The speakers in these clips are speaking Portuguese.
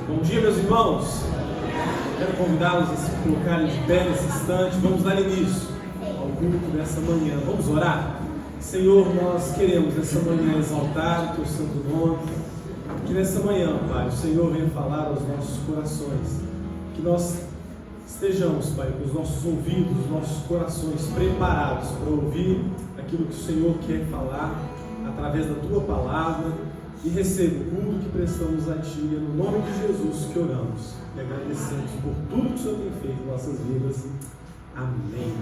Bom dia, meus irmãos. Quero convidá-los a se colocarem de pé nesse instante. Vamos dar início ao culto dessa manhã. Vamos orar? Senhor, nós queremos nessa manhã exaltar o Teu santo nome. Que nessa manhã, Pai, o Senhor venha falar aos nossos corações. Que nós estejamos, Pai, com os nossos ouvidos, os nossos corações preparados para ouvir aquilo que o Senhor quer falar através da Tua palavra. E receba o culto que prestamos a Ti, no nome de Jesus que oramos e agradecemos por tudo que o Senhor tem feito em nossas vidas. Amém.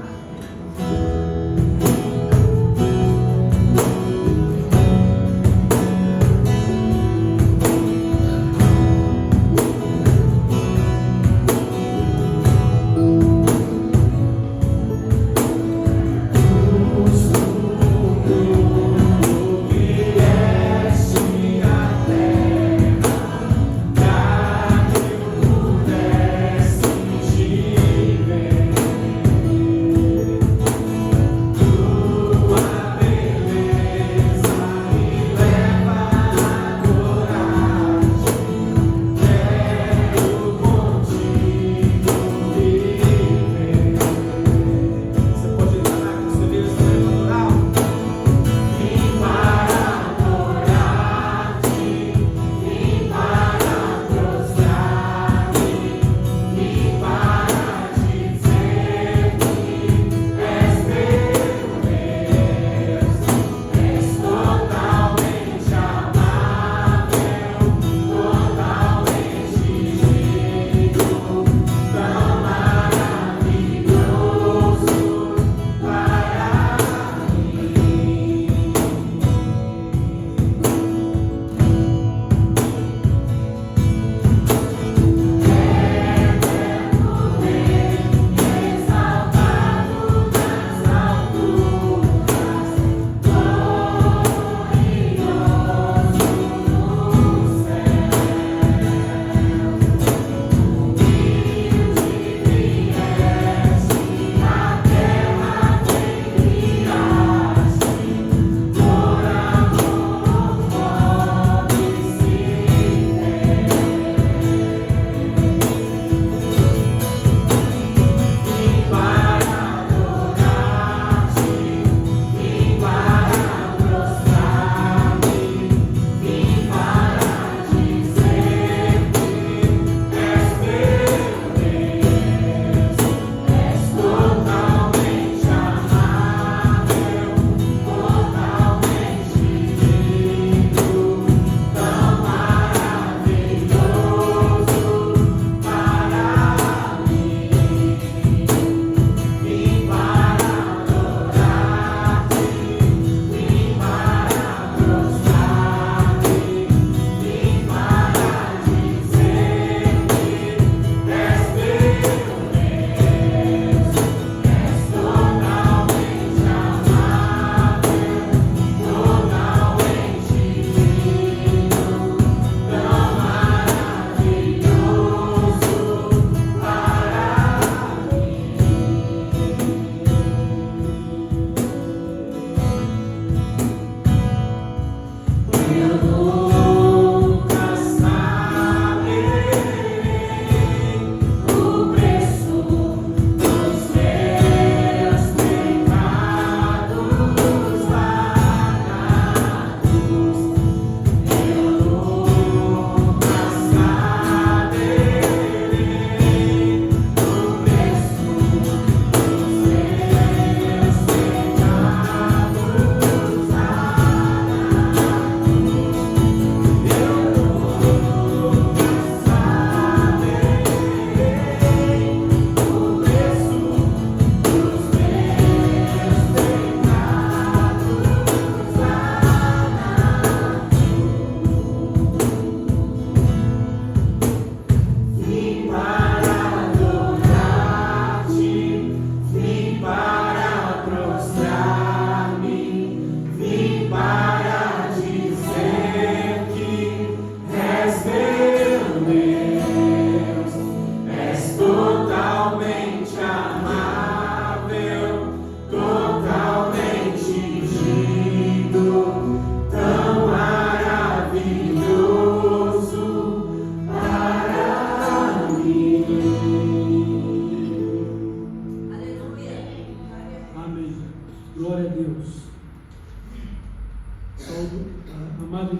Tua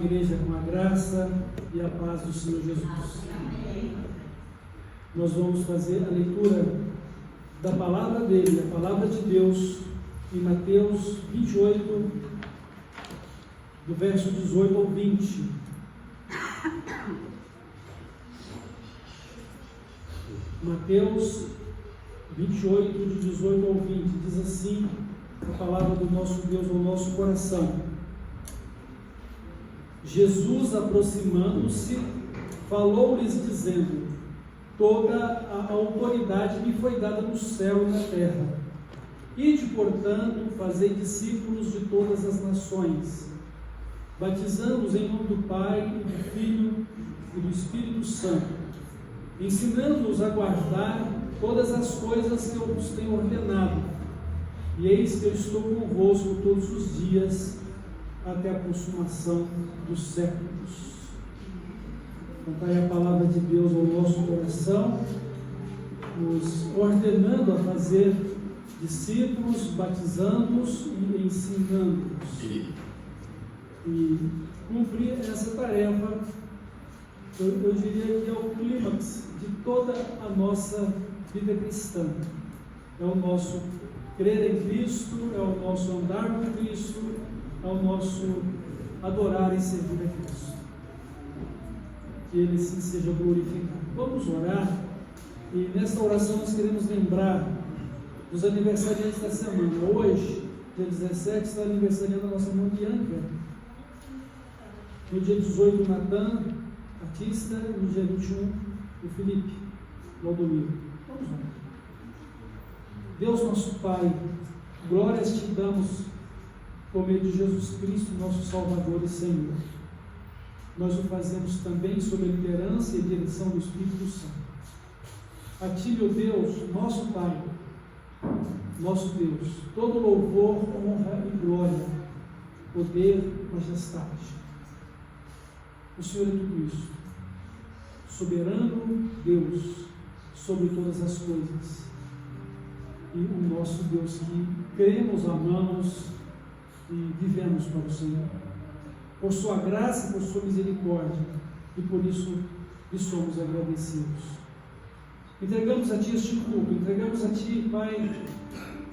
igreja com a graça e a paz do Senhor Jesus. Nós vamos fazer a leitura da palavra dele, a palavra de Deus, em Mateus 28, do verso 18 ao 20. Mateus 28, de 18 ao 20, diz assim a palavra do nosso Deus ao nosso coração. Jesus, aproximando-se, falou-lhes dizendo: toda a autoridade me foi dada no céu e na terra. Ide, portanto, fazei discípulos de todas as nações, batizando-os em nome do Pai, e do Filho e do Espírito Santo, ensinando-os a guardar todas as coisas que eu vos tenho ordenado. E eis que eu estou convosco todos os dias, até a consumação dos séculos. Então, é a palavra de Deus ao nosso coração, nos ordenando a fazer discípulos, batizando-os e ensinando-os. E cumprir essa tarefa, eu diria que é o clímax de toda a nossa vida cristã. É o nosso crer em Cristo, é o nosso andar com Cristo, é o nosso adorar e servir a Cristo. Que Ele sim seja glorificado. Vamos orar, e nesta oração nós queremos lembrar dos aniversariantes da semana. Hoje, dia 17, está aniversariando a nossa irmã Bianca. No dia 18, o Natan Batista, e no dia 21, o Felipe Valdomiro. Vamos orar. Deus nosso Pai, glórias te damos por meio de Jesus Cristo, nosso Salvador e Senhor. Nós o fazemos também sob a liderança e direção do Espírito Santo. A Ti, meu Deus, nosso Pai, nosso Deus, todo louvor, honra e glória, poder, majestade. O Senhor é tudo isso. Soberano Deus sobre todas as coisas. E o nosso Deus que cremos, amamos e vivemos para o Senhor. Por sua graça e por sua misericórdia. E por isso lhe somos agradecidos. Entregamos a Ti este culto, entregamos a Ti, Pai,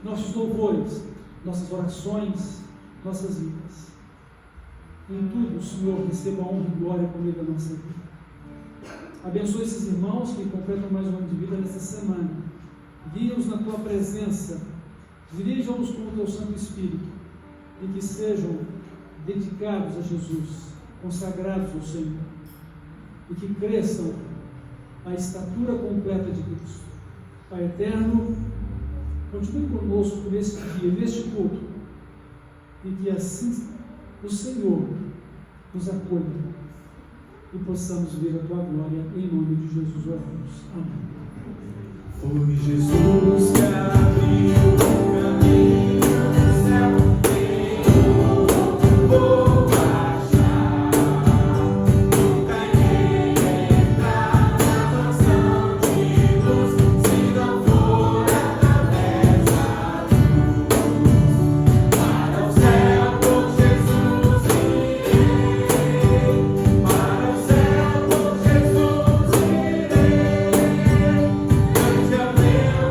nossos louvores, nossas orações, nossas vidas. Em tudo, Senhor, receba a honra e glória por meio da nossa vida. Abençoe esses irmãos que completam mais um ano de vida nesta semana. Guia-os na Tua presença, dirija-os com o Teu Santo Espírito, e que sejam dedicados a Jesus, consagrados ao Senhor, e que cresçam à estatura completa de Cristo. Pai eterno, continue conosco neste dia, neste culto, e que assim o Senhor nos acolha e possamos ver a Tua glória, em nome de Jesus oramos. Amém. Foi Jesus que abriu o caminho do céu.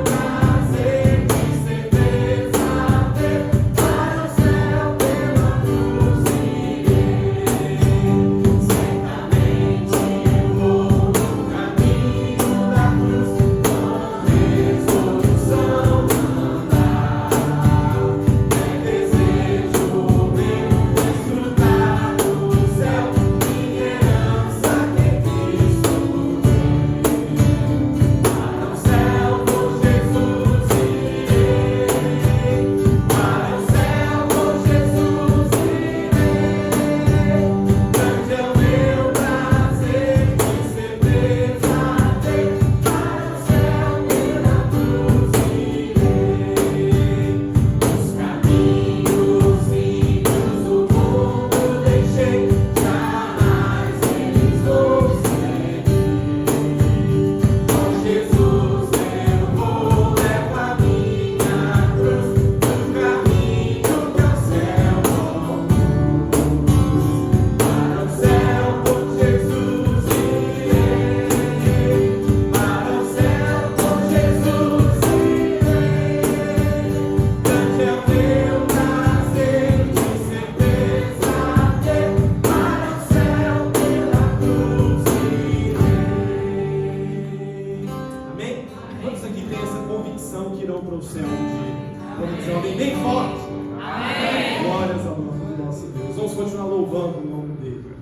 Prazer para o céu um dia. Vamos dizer amém bem forte. Amém. Glórias ao nome do nosso Deus. Vamos continuar louvando o nome dele.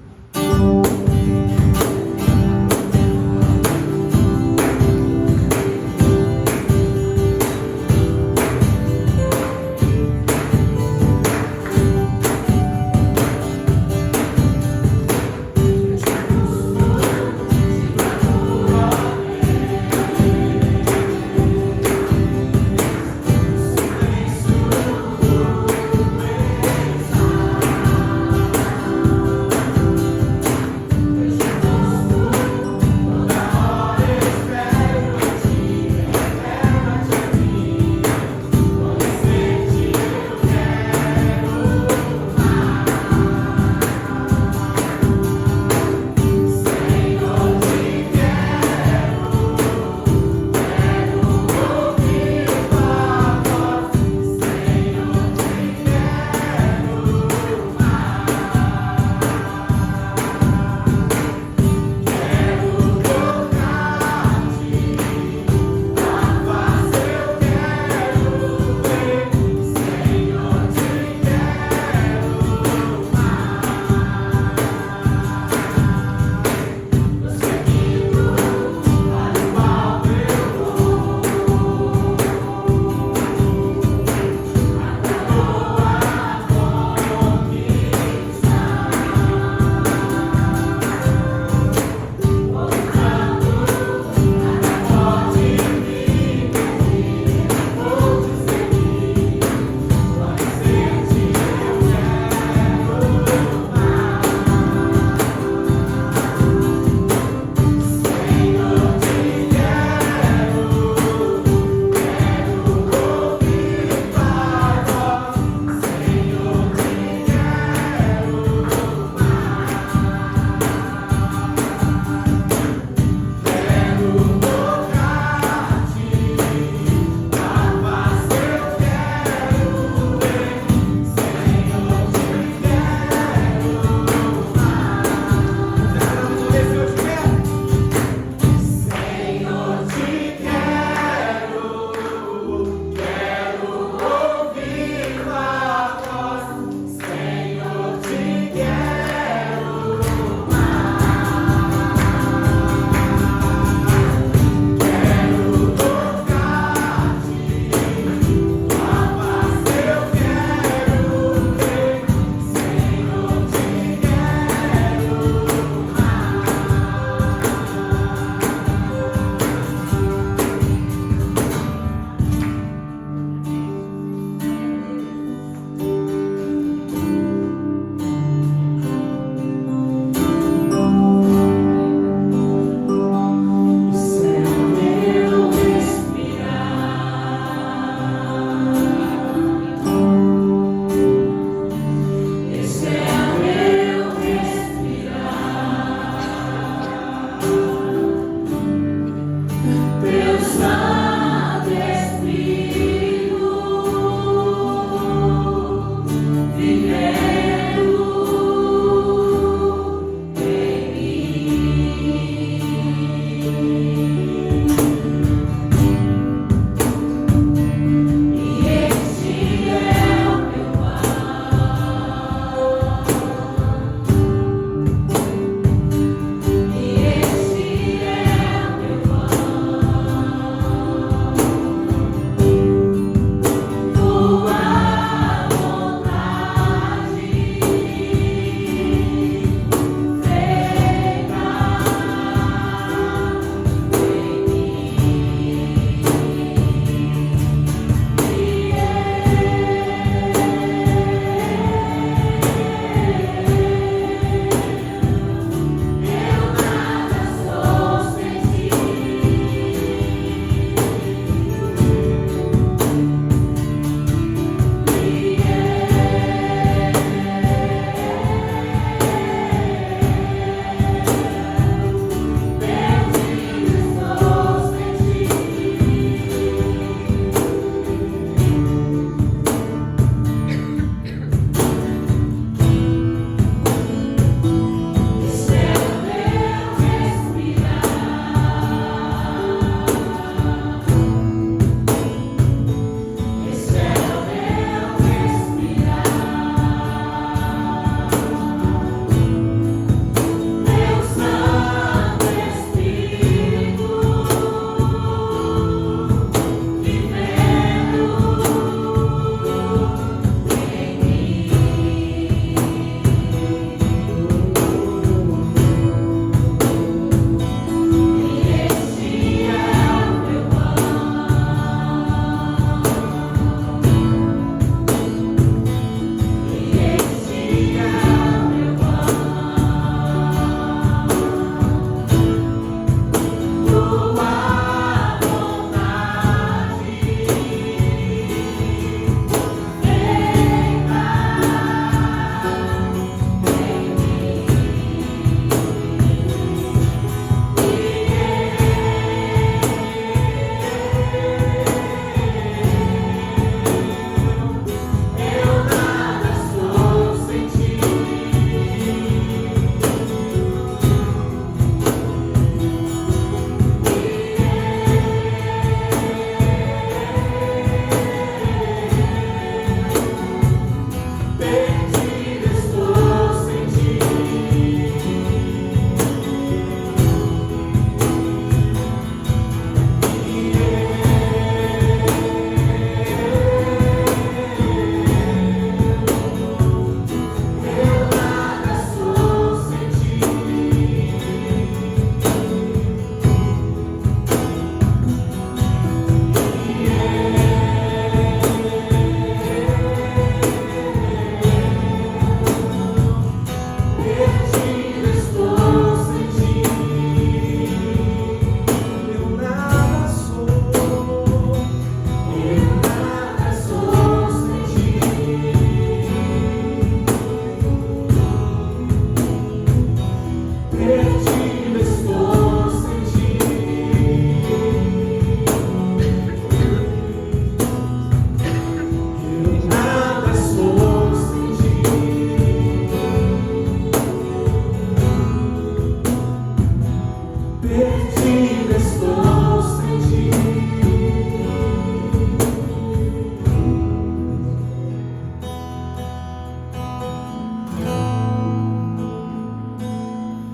perdida estou sem ti.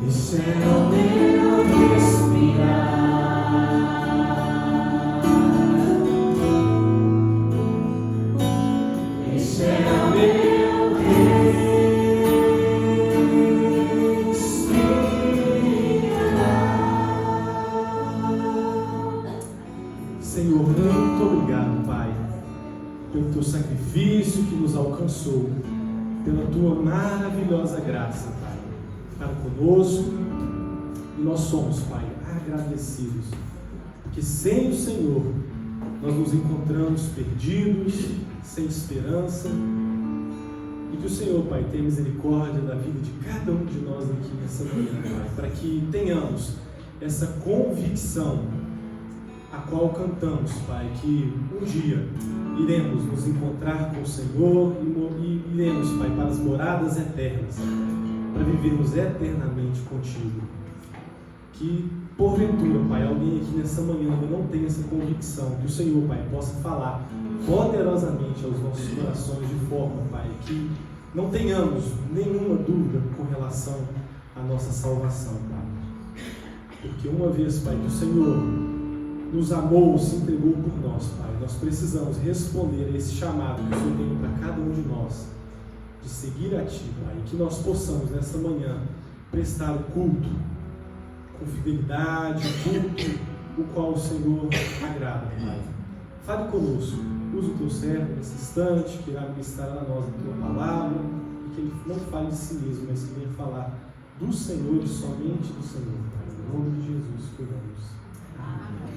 Esse é o meu respirar. Esse é o meu respirar. Senhor, muito obrigado, Pai, pelo teu sacrifício que nos alcançou, pela tua maravilhosa graça, Pai, para conosco. E nós somos, Pai, agradecidos, porque sem o Senhor nós nos encontramos perdidos, sem esperança, e que o Senhor, Pai, tenha misericórdia da vida de cada um de nós aqui nessa manhã, Pai, para que tenhamos essa convicção a qual cantamos, Pai, que um dia iremos nos encontrar com o Senhor e iremos, Pai, para as moradas eternas, para vivermos eternamente contigo. Que porventura, Pai, alguém aqui nessa manhã ainda não tenha essa convicção, que o Senhor, Pai, possa falar poderosamente aos nossos corações de forma, Pai, que não tenhamos nenhuma dúvida com relação à nossa salvação, Pai. Porque uma vez, Pai, que o Senhor nos amou, se entregou por nós, Pai, nós precisamos responder a esse chamado que o Senhor tem para cada um de nós, de seguir a Ti, Pai, e que nós possamos nessa manhã prestar o culto com fidelidade, o culto o qual o Senhor agrada, Pai. Fale conosco, use o Teu servo nesse instante, que irá ministrar a nós a Tua palavra, e que Ele não fale de si mesmo, mas que venha falar do Senhor e somente do Senhor, Pai. Em nome de Jesus que oramos. Amém.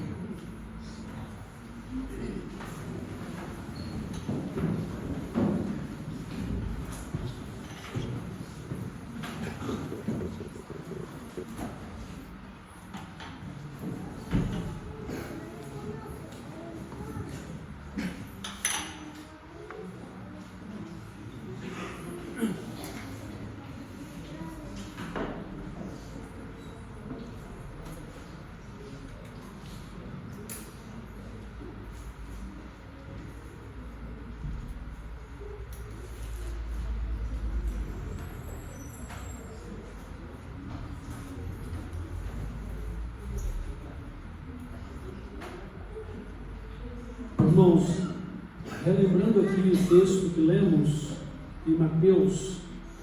Irmãos, relembrando aqui o texto que lemos em Mateus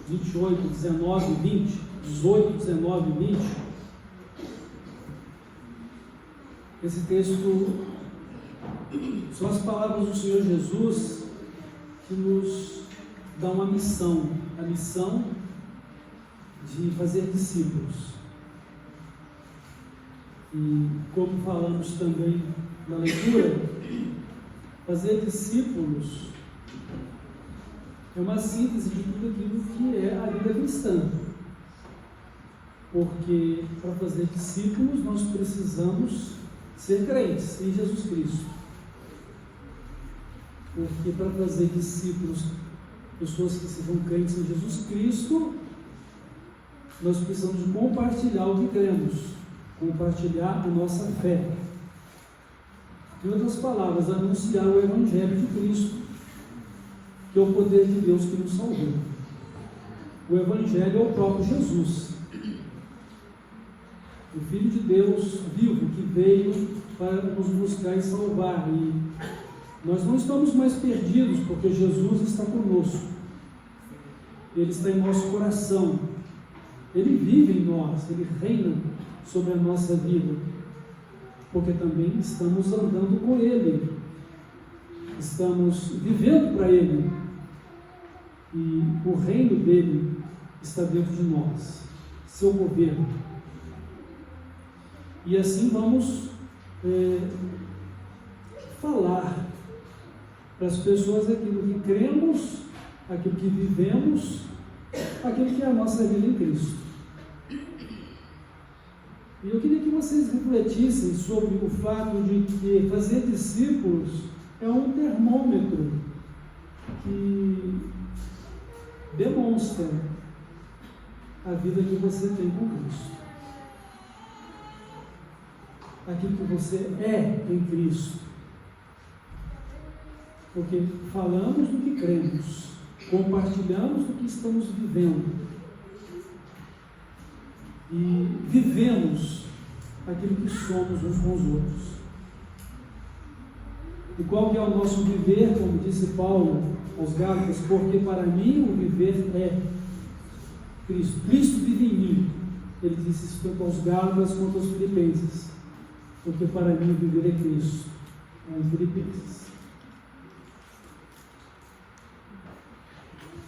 28, 19 e 20, 18, 19 e 20, esse texto são as palavras do Senhor Jesus que nos dá uma missão, a missão de fazer discípulos. E como falamos também na leitura, fazer discípulos é uma síntese de tudo aquilo que é a vida cristã. Porque para fazer discípulos nós precisamos ser crentes em Jesus Cristo. Porque para fazer discípulos, pessoas que sejam crentes em Jesus Cristo, nós precisamos compartilhar o que cremos, compartilhar a nossa fé. Em outras palavras, anunciar o Evangelho de Cristo, que é o poder de Deus que nos salvou. O Evangelho é o próprio Jesus, o Filho de Deus vivo, que veio para nos buscar e salvar. E nós não estamos mais perdidos, porque Jesus está conosco. Ele está em nosso coração. Ele vive em nós, Ele reina sobre a nossa vida, porque também estamos andando com Ele, estamos vivendo para Ele, e o reino dele está dentro de nós, seu governo. E assim vamos falar para as pessoas aquilo que cremos, aquilo que vivemos, aquilo que é a nossa vida em Cristo. E eu queria que vocês refletissem sobre o fato de que fazer discípulos é um termômetro que demonstra a vida que você tem com Cristo. aquilo que você é em Cristo. Porque falamos do que cremos, compartilhamos do que estamos vivendo e vivemos aquilo que somos uns com os outros. E qual que é o nosso viver, como disse Paulo aos Gálatas? Porque para mim o viver é Cristo. Cristo vive em mim. Ele disse isso tanto aos Gálatas quanto aos Filipenses. Porque para mim o viver é Cristo. Em Filipenses.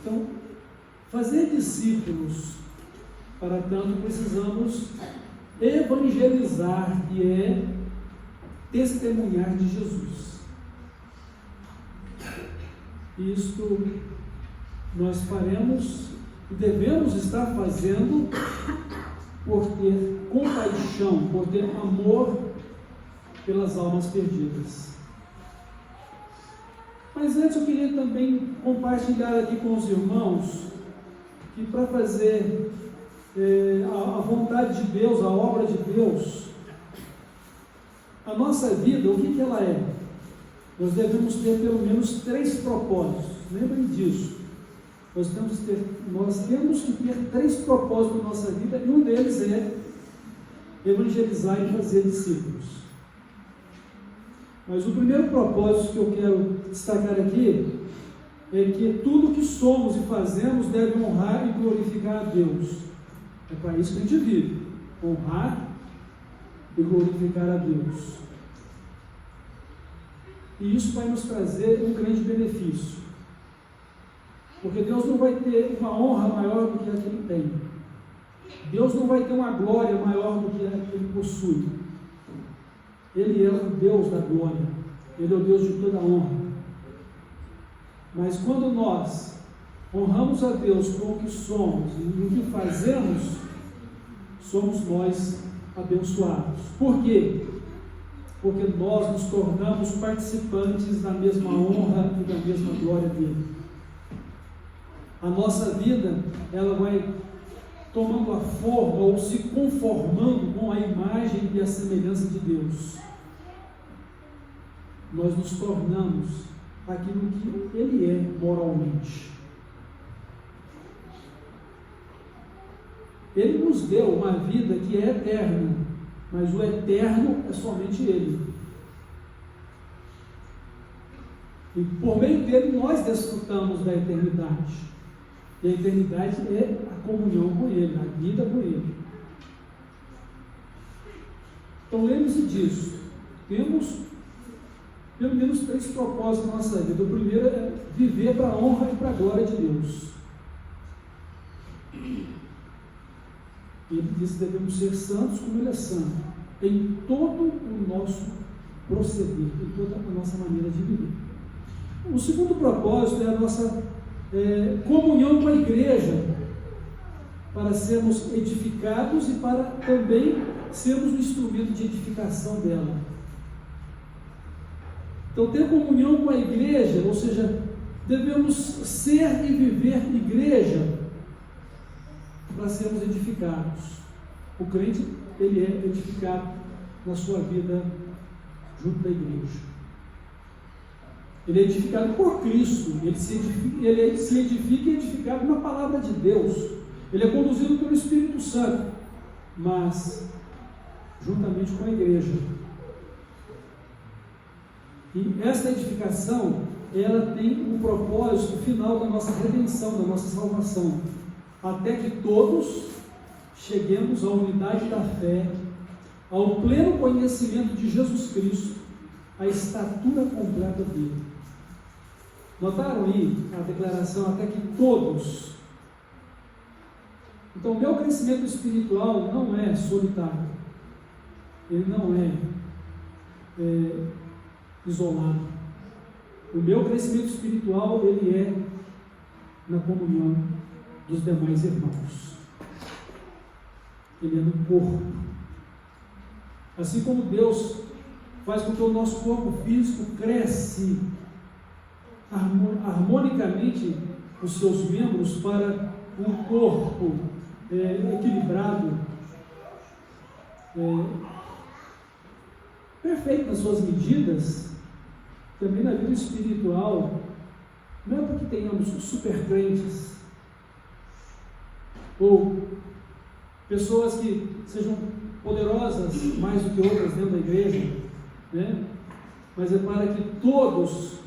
Então, fazer discípulos, para tanto, precisamos evangelizar, que é testemunhar de Jesus. Isto nós faremos e devemos estar fazendo por ter compaixão, por ter amor pelas almas perdidas. Mas antes eu queria também compartilhar aqui com os irmãos que para fazer a vontade de Deus, a obra de Deus, a nossa vida, o que ela é? Nós devemos ter pelo menos 3 propósitos. Lembrem disso. Nós temos que ter 3 propósitos na nossa vida, e um deles é evangelizar e fazer discípulos. Mas o primeiro propósito que eu quero destacar aqui é que tudo que somos e fazemos deve honrar e glorificar a Deus. É para isso que a gente vive, honrar e glorificar a Deus. E isso vai nos trazer um grande benefício, porque Deus não vai ter uma honra maior do que a que Ele tem. Deus não vai ter uma glória maior do que a que Ele possui. Ele é o Deus da glória, Ele é o Deus de toda a honra. Mas quando nós honramos a Deus com o que somos e o que fazemos, somos nós abençoados. Por quê? Porque nós nos tornamos participantes da mesma honra e da mesma glória dele. A nossa vida, ela vai tomando a forma ou se conformando com a imagem e a semelhança de Deus. Nós nos tornamos aquilo que Ele é moralmente. Ele nos deu uma vida que é eterna, mas o eterno é somente Ele. E por meio dele nós desfrutamos da eternidade. E a eternidade é a comunhão com Ele, a vida com Ele. Então lembre-se disso. Temos pelo menos 3 propósitos na nossa vida. O primeiro é viver para a honra e para a glória de Deus. Ele diz que devemos ser santos como Ele é santo, em todo o nosso proceder, em toda a nossa maneira de viver. O segundo propósito é a nossa comunhão com a igreja, para sermos edificados e para também sermos um instrumento de edificação dela. Então, ter comunhão com a igreja, ou seja, devemos ser e viver igreja para sermos edificados. O crente, ele é edificado na sua vida junto da igreja. Ele é edificado por Cristo, ele se edifica e é edificado na palavra de Deus. Ele é conduzido pelo Espírito Santo, mas juntamente com a igreja. E esta edificação, ela tem um propósito final da nossa redenção, da nossa salvação, até que todos cheguemos à unidade da fé, ao pleno conhecimento de Jesus Cristo, à estatura completa dele. Notaram aí a declaração, até que todos. Então, o meu crescimento espiritual não é solitário, ele não é isolado. O meu crescimento espiritual, ele é na comunhão dos demais irmãos. Ele é no corpo. Assim como Deus faz com que o nosso corpo físico cresce harmonicamente os seus membros para um corpo perfeito nas suas medidas, também na vida espiritual, não é porque tenhamos super crentes, ou pessoas que sejam poderosas mais do que outras dentro da igreja, né? Mas é para que todos,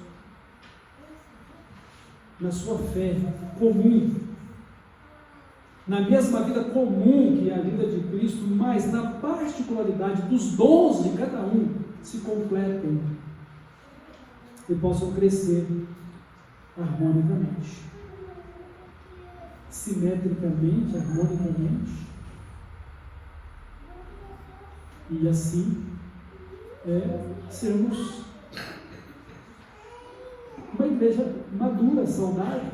na sua fé comum, na mesma vida comum que é a vida de Cristo, mas na particularidade dos dons de cada um, se completem e possam crescer harmonicamente, simetricamente, harmonicamente, e assim sermos uma igreja madura, saudável,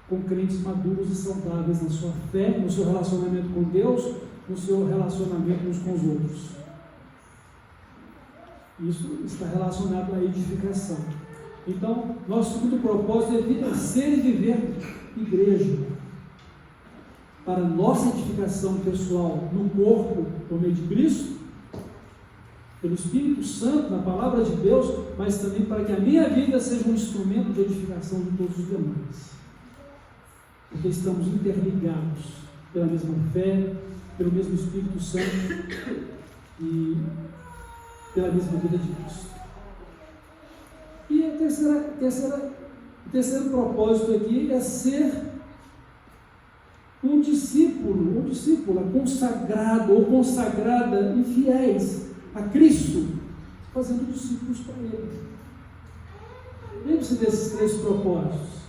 com crentes maduros e saudáveis na sua fé, no seu relacionamento com Deus, no seu relacionamento uns com os outros. Isso está relacionado à edificação. Então, nosso segundo propósito é ser e viver igreja, para nossa edificação pessoal no corpo, por meio de Cristo, pelo Espírito Santo, na palavra de Deus, mas também para que a minha vida seja um instrumento de edificação de todos os demais. Porque estamos interligados pela mesma fé, pelo mesmo Espírito Santo e pela mesma vida de Cristo. E o terceiro propósito aqui é ser um discípulo, discípula consagrado ou consagrada e fiéis a Cristo, fazendo discípulos para Ele. Lembre-se desses 3 propósitos: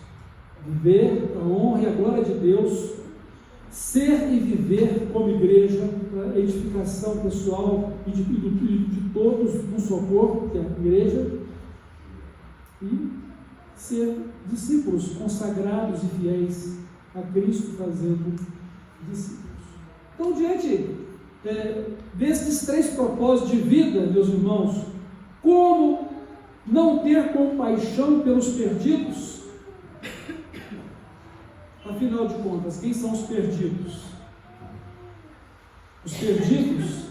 viver a honra e a glória de Deus, ser e viver como igreja, para a edificação pessoal e de todos no seu corpo, que é a igreja, e ser discípulos consagrados e fiéis a Cristo, fazendo discípulos. Então, diante desses 3 propósitos de vida, meus irmãos, como não ter compaixão pelos perdidos? Afinal de contas, quem são os perdidos? Os perdidos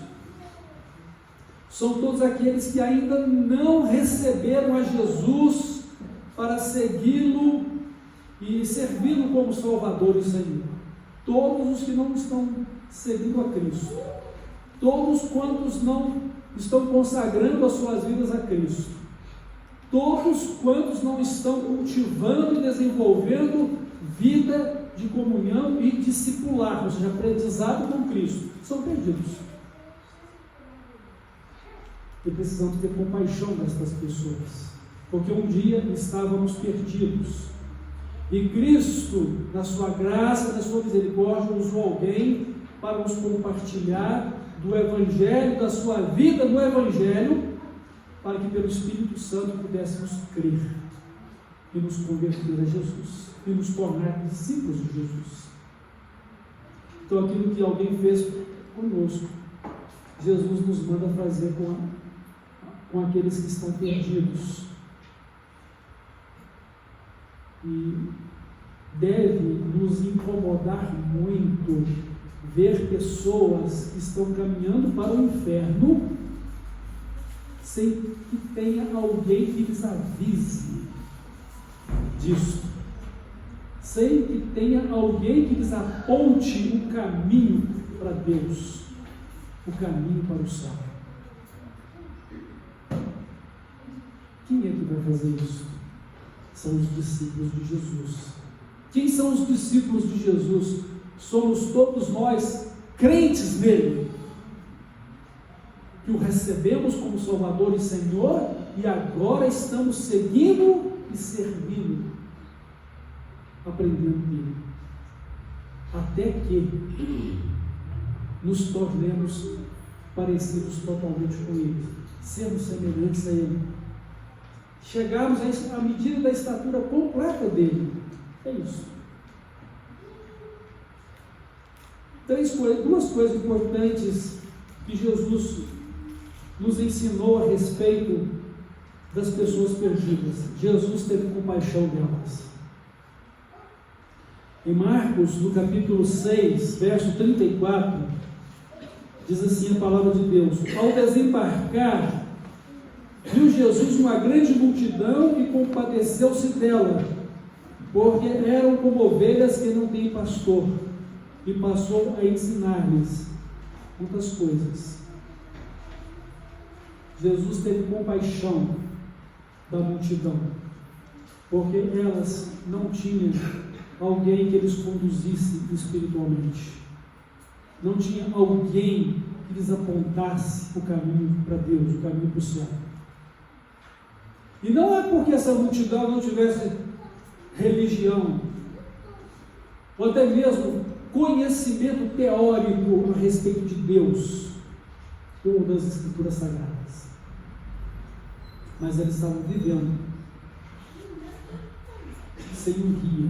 são todos aqueles que ainda não receberam a Jesus para segui-lo e servi-lo como Salvador e Senhor. Todos os que não estão seguindo a Cristo, todos quantos não estão consagrando as suas vidas a Cristo, todos quantos não estão cultivando e desenvolvendo vida de comunhão e discipular, ou seja, aprendizado com Cristo, são perdidos. E precisamos ter compaixão destas pessoas, porque um dia estávamos perdidos, e Cristo, na sua graça, na sua misericórdia, usou alguém para nos compartilhar do Evangelho, da sua vida no Evangelho, para que pelo Espírito Santo pudéssemos crer e nos converter a Jesus e nos tornar discípulos de Jesus. Então, aquilo que alguém fez conosco, Jesus nos manda fazer com aqueles que estão perdidos. E deve nos incomodar muito ver pessoas que estão caminhando para o inferno sem que tenha alguém que lhes avise disso, sem que tenha alguém que lhes aponte o caminho para Deus, o caminho para o céu. Quem é que vai fazer isso? São os discípulos de Jesus. Quem são os discípulos de Jesus? Somos todos nós, crentes nele, que o recebemos como Salvador e Senhor, e agora estamos seguindo e servindo, aprendendo dele, até que nos tornemos parecidos totalmente com ele, sermos semelhantes a ele, chegarmos à medida da estatura completa dele. É isso. Duas coisas importantes que Jesus nos ensinou a respeito das pessoas perdidas. Jesus teve compaixão delas. Em Marcos, no capítulo 6, verso 34, diz assim a palavra de Deus: ao desembarcar, viu Jesus uma grande multidão e compadeceu-se dela, porque eram como ovelhas que não têm pastor, e passou a ensinar-lhes muitas coisas. Jesus teve compaixão da multidão, porque elas não tinham alguém que eles conduzisse espiritualmente, não tinha alguém que lhes apontasse o caminho para Deus, o caminho para o céu. E não é porque essa multidão não tivesse religião, ou até mesmo conhecimento teórico a respeito de Deus ou das Escrituras Sagradas, mas eles estavam vivendo sem um guia,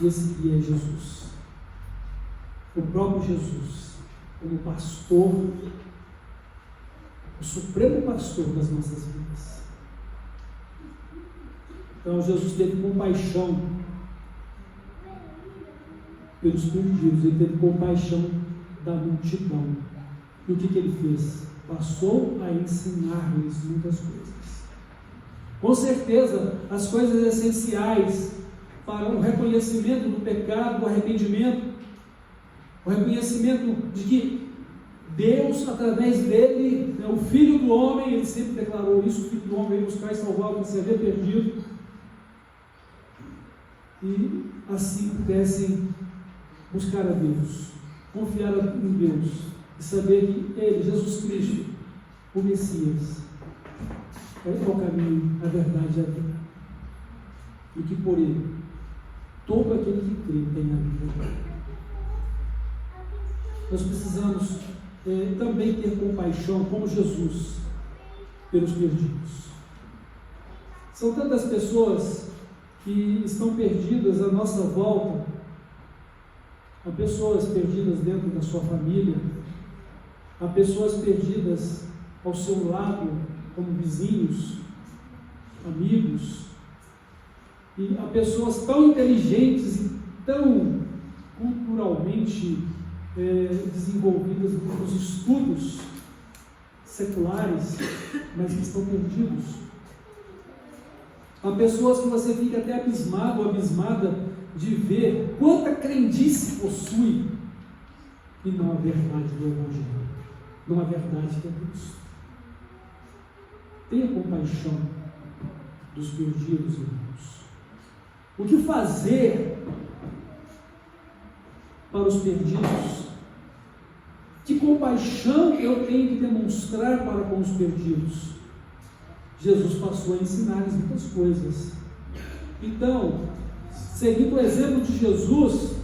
e esse guia é Jesus, o próprio Jesus, como pastor, o supremo pastor das nossas vidas. Então Jesus teve compaixão pelos perdidos, ele teve compaixão da multidão. E o que ele fez? Passou a ensinar-lhes muitas coisas. Com certeza, as coisas essenciais para o reconhecimento do pecado, o arrependimento, o reconhecimento de que Deus, através dele, o Filho do Homem, ele sempre declarou isso, o Filho do Homem veio buscar e salvar o que se havia perdido, e assim pudessem buscar a Deus, confiar em Deus, e saber que ele, Jesus Cristo, o Messias, é o caminho, a verdade e a vida, e que por ele, todo aquele que crê tem a vida. Nós precisamos também ter compaixão, como Jesus, pelos perdidos. São tantas pessoas que estão perdidas à nossa volta. Há pessoas perdidas dentro da sua família, há pessoas perdidas ao seu lado, como vizinhos, amigos, e há pessoas tão inteligentes e tão culturalmente desenvolvidas nos estudos seculares, mas que estão perdidos. Há pessoas que você fica até abismado ou abismada de ver quanta crendice possui e não a verdade do Evangelho, não a verdade que é Cristo. Tenha compaixão dos perdidos, irmãos. O que fazer para os perdidos? Que compaixão eu tenho que demonstrar para com os perdidos? Jesus passou a ensinar-lhes muitas coisas. Então, seguindo o exemplo de Jesus,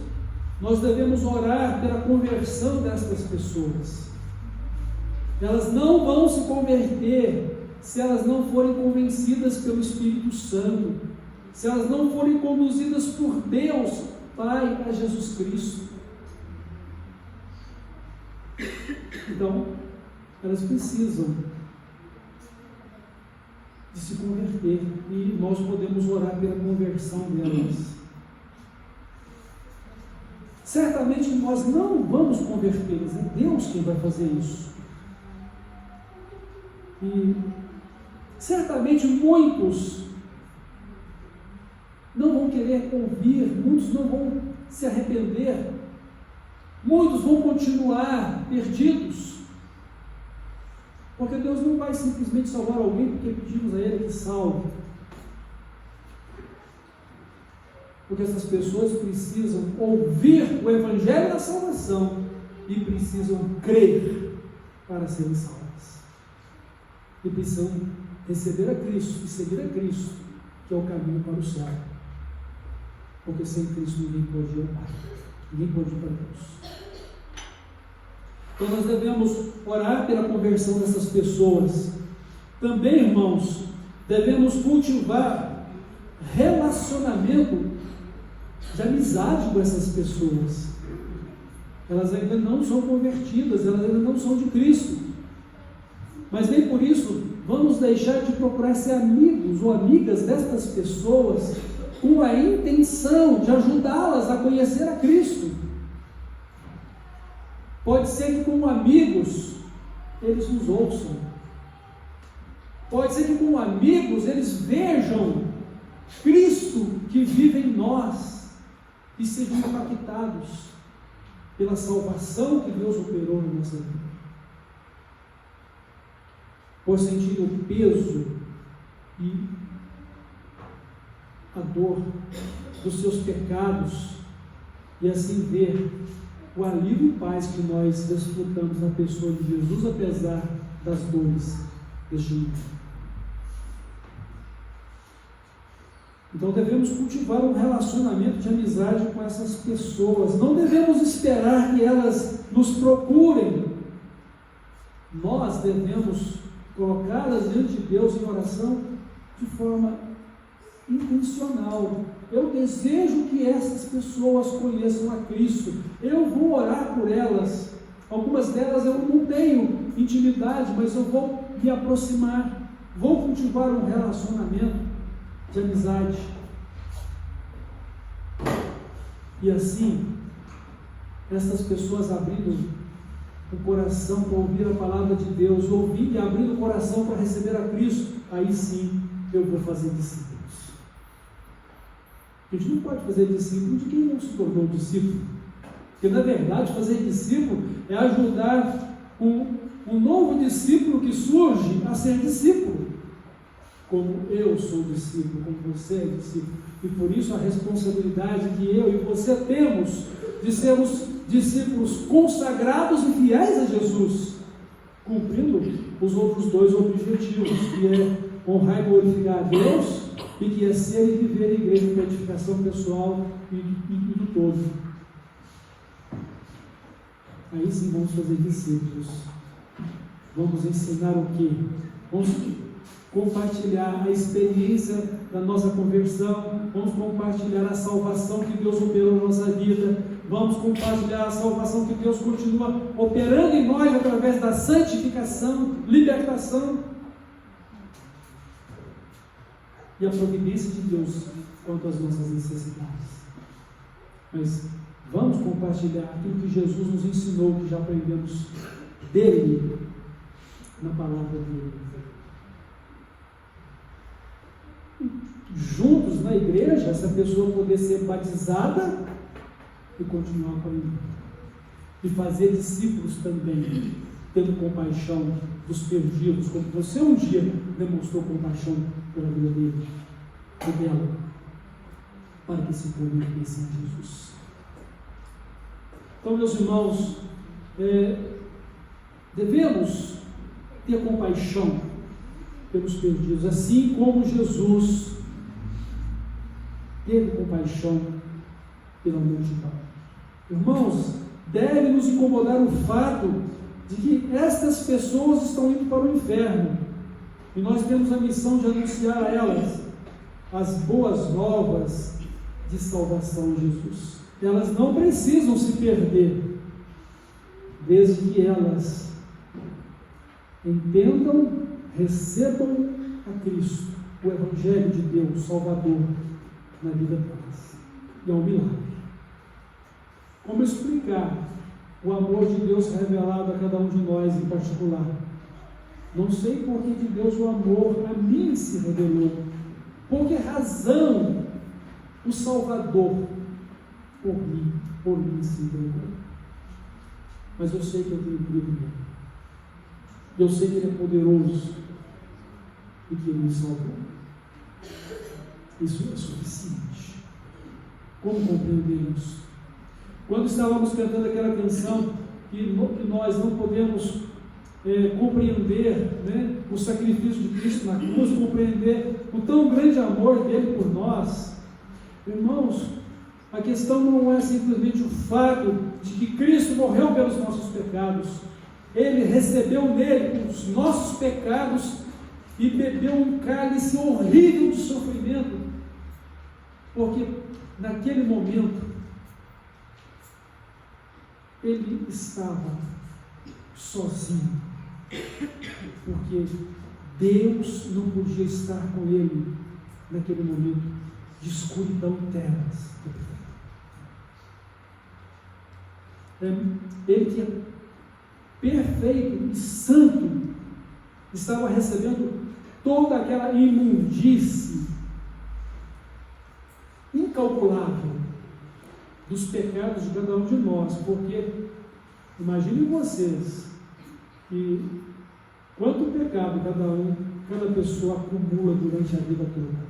nós devemos orar pela conversão destas pessoas. Elas não vão se converter se elas não forem convencidas pelo Espírito Santo, se elas não forem conduzidas por Deus Pai a Jesus Cristo. Então, elas precisam de se converter, e nós podemos orar pela conversão delas. Certamente nós não vamos convertê-las, é Deus quem vai fazer isso. E certamente muitos não vão querer ouvir, muitos não vão se arrepender, muitos vão continuar perdidos, porque Deus não vai simplesmente salvar alguém porque pedimos a Ele que salve. Porque essas pessoas precisam ouvir o Evangelho da salvação e precisam crer para serem salvas. E precisam receber a Cristo e seguir a Cristo, que é o caminho para o céu. Porque sem Cristo ninguém pode ir ao Pai, ninguém pode ir para Deus. Então nós devemos orar pela conversão dessas pessoas. Também, irmãos, devemos cultivar relacionamento de amizade com essas pessoas. Elas ainda não são convertidas, elas ainda não são de Cristo. Mas nem por isso vamos deixar de procurar ser amigos ou amigas destas pessoas com a intenção de ajudá-las a conhecer a Cristo. Pode ser que como amigos eles nos ouçam, Pode ser que como amigos eles vejam Cristo que vive em nós e sejam impactados pela salvação que Deus operou na nossa vida. Por sentir o peso e a dor dos seus pecados e assim ver o alívio e paz que nós desfrutamos na pessoa de Jesus, apesar das dores deste mundo. Então devemos cultivar um relacionamento de amizade com essas pessoas. Não devemos esperar que elas nos procurem. Nós devemos colocá-las diante de Deus em oração de forma intencional. Eu desejo que essas pessoas conheçam a Cristo. Eu vou orar por elas. Algumas delas eu não tenho intimidade, mas eu vou me aproximar. Vou cultivar um relacionamento de amizade. E assim, essas pessoas abrindo o coração para ouvir a palavra de Deus, ouvindo e abrindo o coração para receber a Cristo, aí sim eu vou fazer discípulos. A gente não pode fazer discípulo de quem não se tornou discípulo, porque na verdade fazer discípulo é ajudar um novo discípulo que surge a ser discípulo, como eu sou discípulo, como você é discípulo, e por isso a responsabilidade que eu e você temos de sermos discípulos consagrados e fiéis a Jesus, cumprindo os outros dois objetivos, que é honrar e glorificar a Deus, e que é ser e viver a igreja de edificação pessoal e do todo. Aí sim vamos fazer discípulos. Vamos ensinar o quê? Vamos compartilhar a experiência da nossa conversão, vamos compartilhar a salvação que Deus operou na nossa vida, vamos compartilhar a salvação que Deus continua operando em nós através da santificação, libertação e a providência de Deus quanto às nossas necessidades. Mas vamos compartilhar aquilo que Jesus nos ensinou, que já aprendemos dele, na palavra dele. Juntos na igreja, essa pessoa poder ser batizada e continuar aprendendo. E fazer discípulos também, tendo compaixão dos perdidos, como você um dia demonstrou compaixão pela vida dele e dela, para que se convertessem a Jesus. Então, meus irmãos, devemos ter compaixão pelos perdidos, assim como Jesus teve compaixão pela multidão. Irmãos, deve nos incomodar o fato de que estas pessoas estão indo para o inferno, e nós temos a missão de anunciar a elas as boas novas de salvação em Jesus. Elas não precisam se perder, desde que elas entendam, recebam a Cristo, o Evangelho de Deus, Salvador, na vida delas. E é um milagre. Como explicar o amor de Deus revelado a cada um de nós em particular? Não sei por que de Deus o amor a mim se revelou. Por que razão o Salvador por mim se entregou? Mas eu sei que eu tenho crido nele. Eu sei que ele é poderoso e que ele me salvou. Isso é suficiente. Como compreender isso? Quando estávamos cantando aquela canção que nós não podemos compreender, né, o sacrifício de Cristo na cruz, compreender o tão grande amor dele por nós, irmãos, a questão não é simplesmente o fato de que Cristo morreu pelos nossos pecados. Ele recebeu nele os nossos pecados e bebeu um cálice horrível de sofrimento, porque naquele momento ele estava sozinho, porque Deus não podia estar com ele naquele momento de escuridão e trevas. Ele que é perfeito e santo estava recebendo toda aquela imundície incalculável dos pecados de cada um de nós, porque imaginem vocês que quanto pecado cada pessoa acumula durante a vida toda.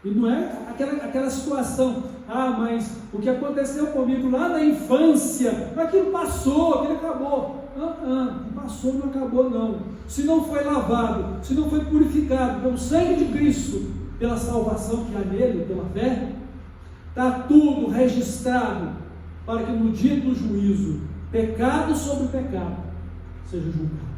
E não é aquela situação, mas o que aconteceu comigo lá na infância, aquilo passou, aquilo acabou. Não passou, não acabou não. Se não foi lavado, se não foi purificado pelo sangue de Cristo, pela salvação que há nele, pela fé, está tudo registrado para que no dia do juízo, pecado sobre pecado, seja julgado.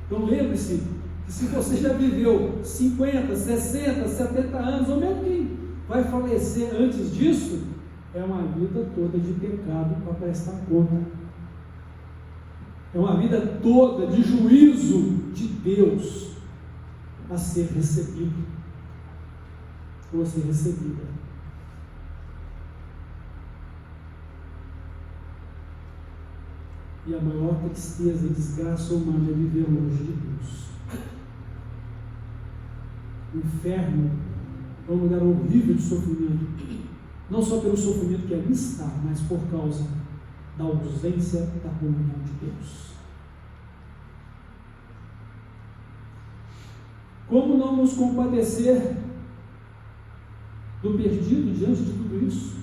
Então lembre-se que se você já viveu 50, 60, 70 anos, ou mesmo quem vai falecer antes disso, é uma vida toda de pecado para prestar conta. É uma vida toda de juízo de Deus a ser recebido ou a ser recebida. E a maior tristeza e desgraça humana é viver longe de Deus. O inferno é um lugar horrível de sofrimento, não só pelo sofrimento que ali está, mas por causa da ausência da comunhão de Deus. Como não nos compadecer do perdido diante de tudo isso?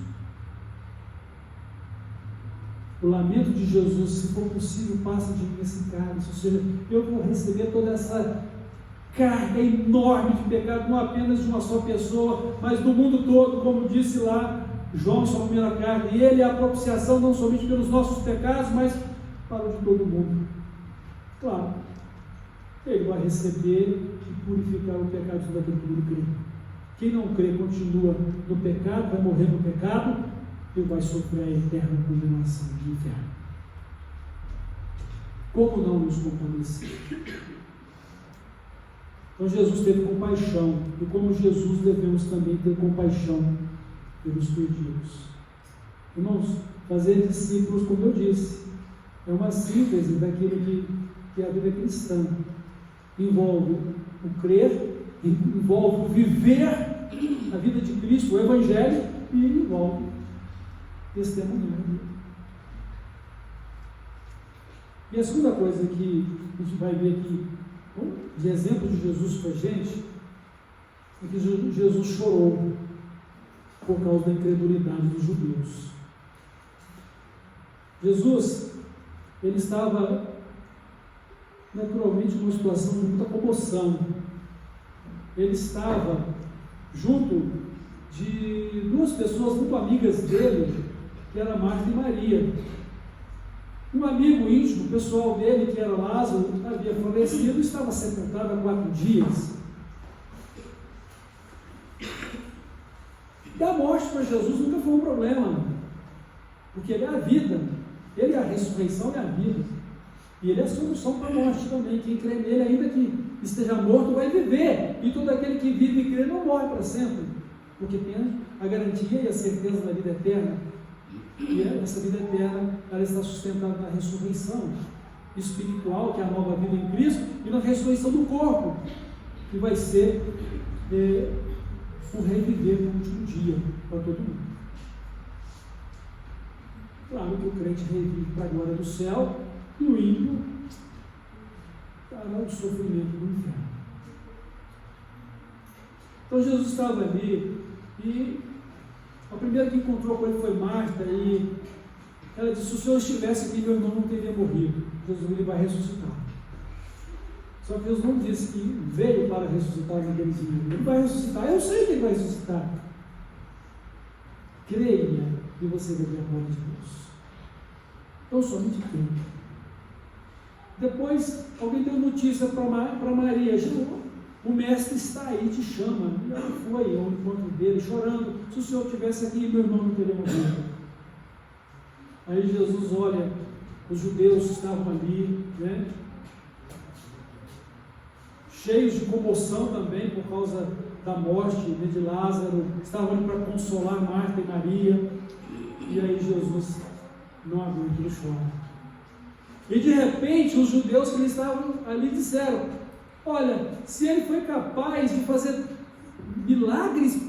O lamento de Jesus, se for possível, passa de mim esse cálice, ou seja, eu vou receber toda essa carga enorme de pecado, não apenas de uma só pessoa, mas do mundo todo, como disse lá João, sua primeira carta, e ele é a propiciação não somente pelos nossos pecados, mas para o de todo mundo. Claro, ele vai receber e purificar o pecado de todo aquele que crê. Quem não crê continua no pecado, vai morrer no pecado e vai sofrer a eterna condenação de inferno. Como não nos compadecer? Então Jesus teve compaixão, e como Jesus devemos também ter compaixão pelos perdidos. Irmãos, fazer discípulos, como eu disse, é uma síntese daquilo que é a vida cristã. Envolve o crer, envolve o viver a vida de Cristo, o Evangelho, e envolve testemunhar. E a segunda coisa que a gente vai ver aqui, de exemplo de Jesus para a gente, é que Jesus chorou por causa da incredulidade dos judeus. Jesus, ele estava naturalmente numa situação de muita comoção. Ele estava junto de duas pessoas muito amigas dele, que era Marta e Maria. Um amigo íntimo, pessoal dele, que era Lázaro, havia falecido e estava sepultado há 4 dias. E a morte para Jesus nunca foi um problema, porque ele é a vida, ele é a ressurreição e a vida, e ele é a solução para a morte também. Quem crê nele, ainda que esteja morto, vai viver, e todo aquele que vive e crê não morre para sempre, porque tem a garantia e a certeza da vida eterna. E essa vida eterna, ela está sustentada na ressurreição espiritual, que é a nova vida em Cristo, e na ressurreição do corpo, que vai ser o reviver no último dia para todo mundo. Claro que o crente revive para a glória do céu, e o ímpio para o sofrimento do inferno. Então Jesus estava ali, e a primeira que encontrou com ele foi Marta, e ela disse: se o Senhor estivesse aqui, meu irmão não teria morrido. Jesus, ele vai ressuscitar. Só que Deus não disse que veio para ressuscitar naquele dia. Ele vai ressuscitar, eu sei que ele vai ressuscitar. Creia e você vai ver a glória de Deus. Então somente creia. Depois, alguém deu notícia para Maria: o mestre está aí, te chama. E ela foi ao encontro dele, chorando: se o Senhor estivesse aqui, meu irmão não teria morrido. Aí Jesus olha, os judeus estavam ali, né, cheios de comoção também por causa da morte, né, de Lázaro, estavam ali para consolar Marta e Maria. E aí Jesus não aguenta, ele chora. E de repente os judeus que estavam ali disseram: olha, se ele foi capaz de fazer milagres,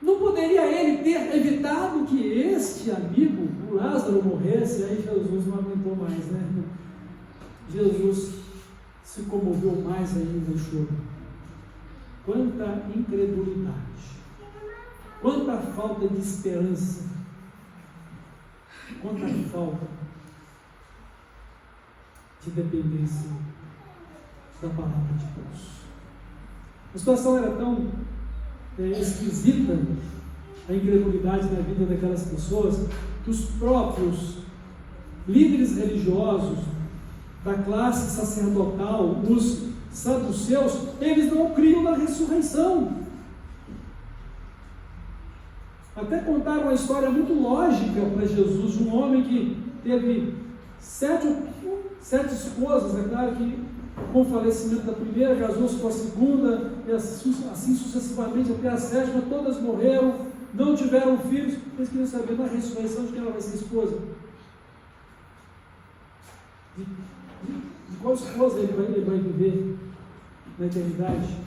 não poderia ele ter evitado que este amigo, o Lázaro, morresse? Aí Jesus não aguentou mais, né? Jesus se comoveu mais ainda e chorou. Quanta incredulidade, quanta falta de esperança, quanta falta de dependência da palavra de Deus. A situação era tão esquisita, a incredulidade na vida daquelas pessoas, que os próprios líderes religiosos da classe sacerdotal, os saduceus, eles não criam na ressurreição. Até contaram uma história muito lógica para Jesus, de um homem que teve sete esposas. É claro que com o falecimento da primeira, casou-se com a segunda, e assim sucessivamente até a sétima, todas morreram, não tiveram filhos. Eles queriam saber na ressurreição de quem ela vai ser esposa. De qual esposa ele vai viver na eternidade?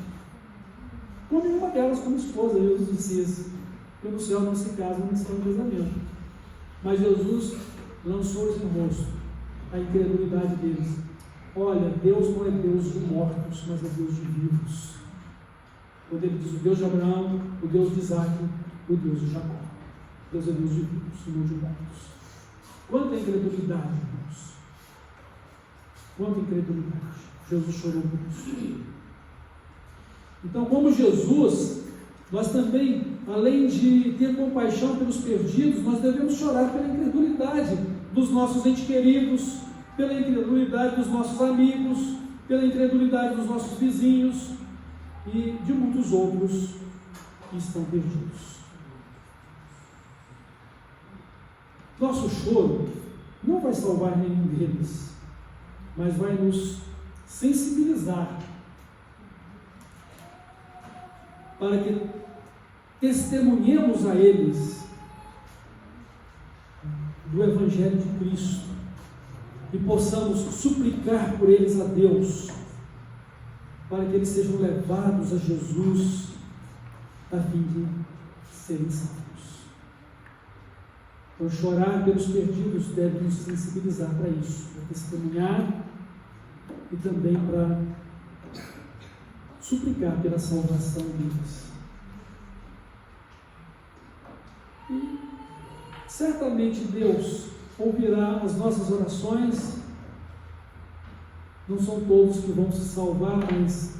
Com nenhuma delas como esposa. Jesus disse isso, porque no céu não se casa, não está no casamento. Mas Jesus lançou-lhes no rosto a incredulidade deles. Olha, Deus não é Deus de mortos, mas é Deus de vivos. Quando ele diz o Deus de Abraão, o Deus de Isaac, o Deus de Jacó. Deus é Deus de vivos, não de mortos. Quanta incredulidade, irmãos. Quanta incredulidade. Jesus chorou por isso. Então, como Jesus, nós também, além de ter compaixão pelos perdidos, nós devemos chorar pela incredulidade dos nossos entes queridos, pela incredulidade dos nossos amigos, pela incredulidade dos nossos vizinhos e de muitos outros que estão perdidos. Nosso choro não vai salvar nenhum deles, mas vai nos sensibilizar para que testemunhemos a eles do Evangelho de Cristo e possamos suplicar por eles a Deus, para que eles sejam levados a Jesus, a fim de serem salvos. Então, chorar pelos perdidos deve nos sensibilizar para isso, para testemunhar e também para suplicar pela salvação deles. E certamente Deus ouvirá as nossas orações. Não são todos que vão se salvar, mas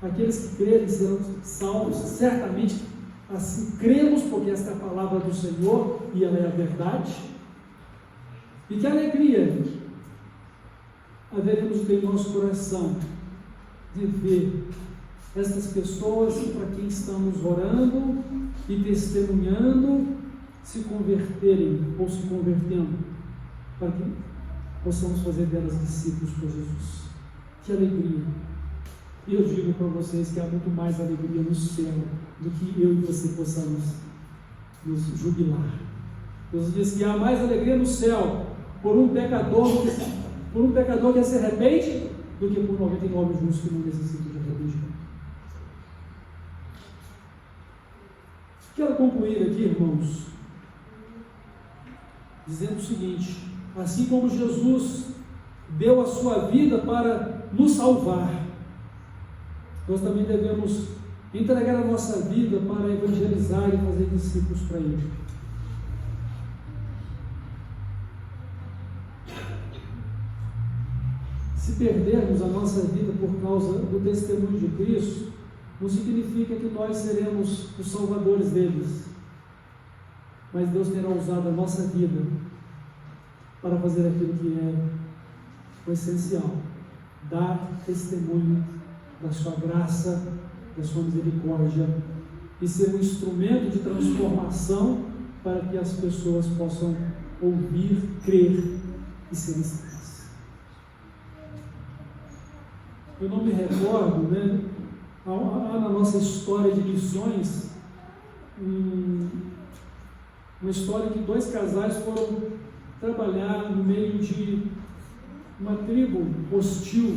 aqueles que crerem serão salvos. Certamente assim cremos, porque esta é a palavra do Senhor e ela é a verdade. E que alegria haveremos ter em nosso coração de ver estas pessoas para quem estamos orando e testemunhando se converterem ou se convertendo, para que possamos fazer delas discípulos por Jesus. Que alegria! E eu digo para vocês que há muito mais alegria no céu do que eu e você possamos nos jubilar. Jesus diz que há mais alegria no céu por um pecador que se arrepende do que por 99 justos que não necessitam de arrependimento. Quero concluir aqui, irmãos, dizendo o seguinte: assim como Jesus deu a sua vida para nos salvar, nós também devemos entregar a nossa vida para evangelizar e fazer discípulos para Ele. Se perdermos a nossa vida por causa do testemunho de Cristo, não significa que nós seremos os salvadores deles, mas Deus terá usado a nossa vida para fazer aquilo que é o essencial: dar testemunho da sua graça, da sua misericórdia, e ser um instrumento de transformação para que as pessoas possam ouvir, crer e serem salvas. Eu não me recordo, há na nossa história de missões uma história que 2 casais foram trabalhar no meio de uma tribo hostil,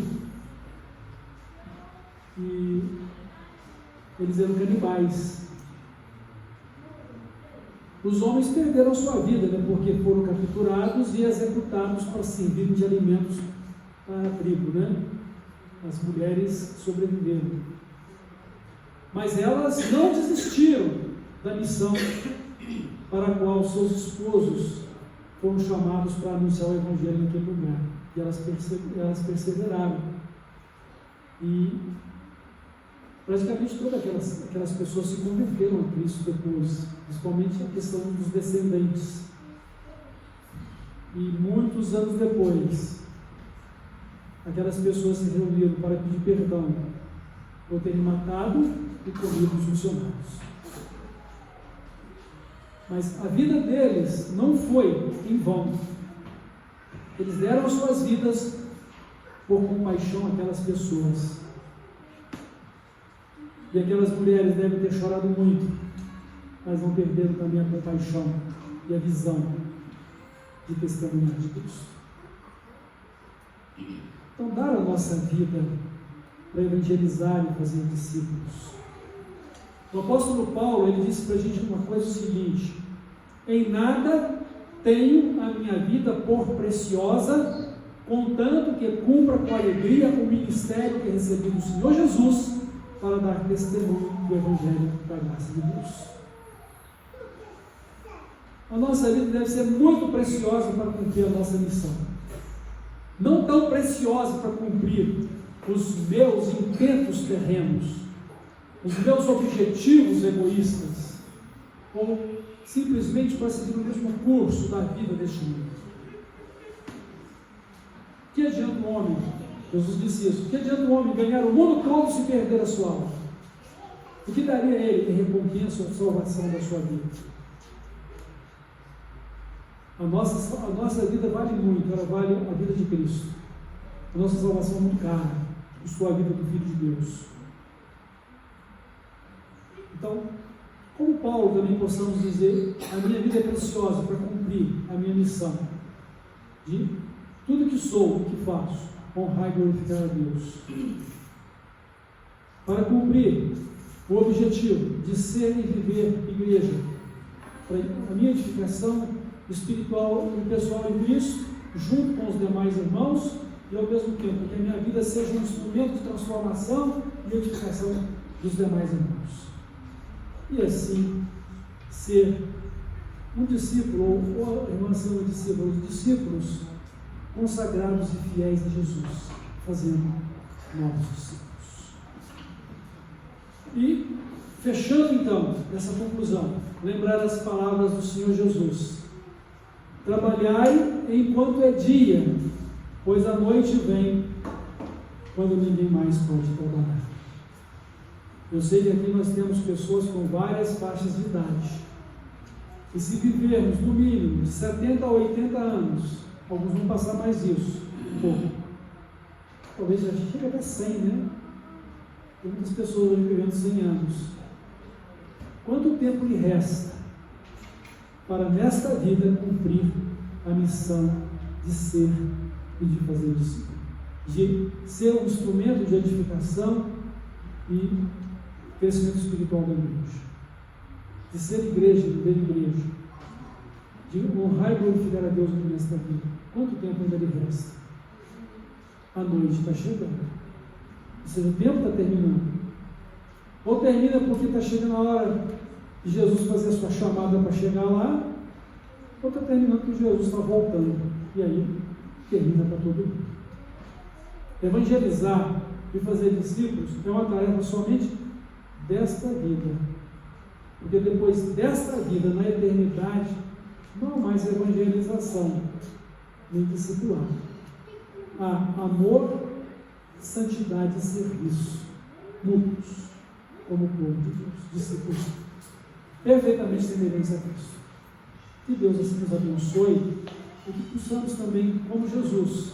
e eles eram canibais. Os homens perderam sua vida, né, porque foram capturados e executados para servirem de alimentos para a tribo, né? As mulheres sobreviveram. Mas elas não desistiram da missão para a qual seus esposos foram chamados para anunciar o Evangelho naquele lugar. E elas perseveraram. E praticamente todas aquelas pessoas se converteram a Cristo depois, principalmente a questão dos descendentes. E muitos anos depois, aquelas pessoas se reuniram para pedir perdão por terem matado e comido os missionários. Mas a vida deles não foi em vão. Eles deram as suas vidas por compaixão àquelas pessoas. E aquelas mulheres devem ter chorado muito, mas não perderam também a compaixão e a visão de testemunhar de Deus. Então, dar a nossa vida para evangelizar e fazer discípulos. O apóstolo Paulo, ele disse para a gente uma coisa, o seguinte: em nada tenho a minha vida por preciosa, contanto que cumpra com alegria o ministério que recebi do Senhor Jesus, para dar testemunho do Evangelho da graça de Deus. A nossa vida deve ser muito preciosa para cumprir a nossa missão. Não tão preciosa para cumprir os meus intentos terrenos, os meus objetivos egoístas, ou simplesmente para seguir o mesmo curso da vida deste mundo. Que adianta um homem, Jesus disse isso, que adianta um homem ganhar o mundo todo se perder a sua alma? O que daria a ele de recompensa ou salvação da sua vida? A nossa vida vale muito, ela vale a vida de Cristo. A nossa salvação é muito cara, custou a vida do Filho de Deus. Então, como Paulo, também possamos dizer: a minha vida é preciosa para cumprir a minha missão de tudo que sou, que faço, honrar e glorificar a Deus, para cumprir o objetivo de ser e viver igreja, para a minha edificação espiritual e pessoal em Cristo, junto com os demais irmãos, e ao mesmo tempo que a minha vida seja um instrumento de transformação e edificação dos demais irmãos. E assim, ser um discípulo, ou a irmã ser um discípulo, os discípulos consagrados e fiéis a Jesus, fazendo novos discípulos. E, fechando então essa conclusão, lembrar as palavras do Senhor Jesus: trabalhai enquanto é dia, pois a noite vem, quando ninguém mais pode trabalhar. Eu sei que aqui nós temos pessoas com várias faixas de idade, e se vivermos no mínimo de 70 a 80 anos, alguns vão passar mais isso, um pouco, talvez já chegue até 100, né? Tem muitas pessoas hoje vivendo 100 anos. Quanto tempo lhe resta para nesta vida cumprir a missão de ser e de fazer discípulo, de ser um instrumento de edificação e crescimento espiritual da igreja, de ser igreja, de viver igreja, de honrar e glorificar a Deus nesta vida? Quanto tempo ainda lhe resta? A noite está chegando, ou seja, o tempo está terminando. Ou termina porque está chegando a hora de Jesus fazer a sua chamada para chegar lá, ou está terminando porque Jesus está voltando, e aí termina para todo mundo. Evangelizar e fazer discípulos é uma tarefa somente desta vida, porque depois desta vida, na eternidade, não há mais evangelização nem discipulado. Há amor, santidade e serviço mútuos, como povo de Deus, discípulos perfeitamente semelhantes a Cristo. Que Deus assim nos abençoe e que possamos também, como Jesus,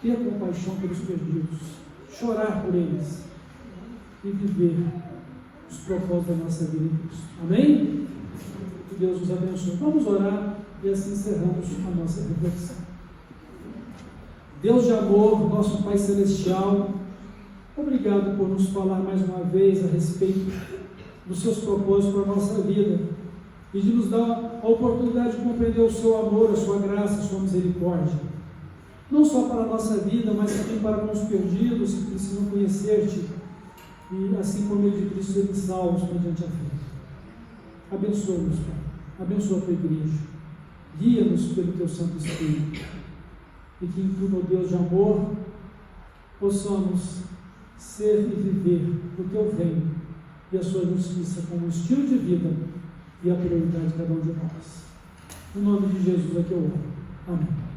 ter compaixão pelos perdidos, chorar por eles e viver os propósitos da nossa vida em Cristo. Amém? Que Deus nos abençoe. Vamos orar. E assim encerramos a nossa reflexão. Deus de amor, nosso Pai Celestial, obrigado por nos falar mais uma vez a respeito dos seus propósitos para a nossa vida e de nos dar a oportunidade de compreender o seu amor, a sua graça, a sua misericórdia. Não só para a nossa vida, mas também para os perdidos que precisam conhecer-te e, assim como ele de Cristo, serem salvos mediante a fé. Abençoa-nos, Pai. Abençoa a tua igreja. Guia-nos pelo teu Santo Espírito. E que em tudo, ó Deus de amor, possamos ser e viver o teu reino e a sua justiça como estilo de vida e a prioridade de cada um de nós. No nome de Jesus é que eu oro. Amém.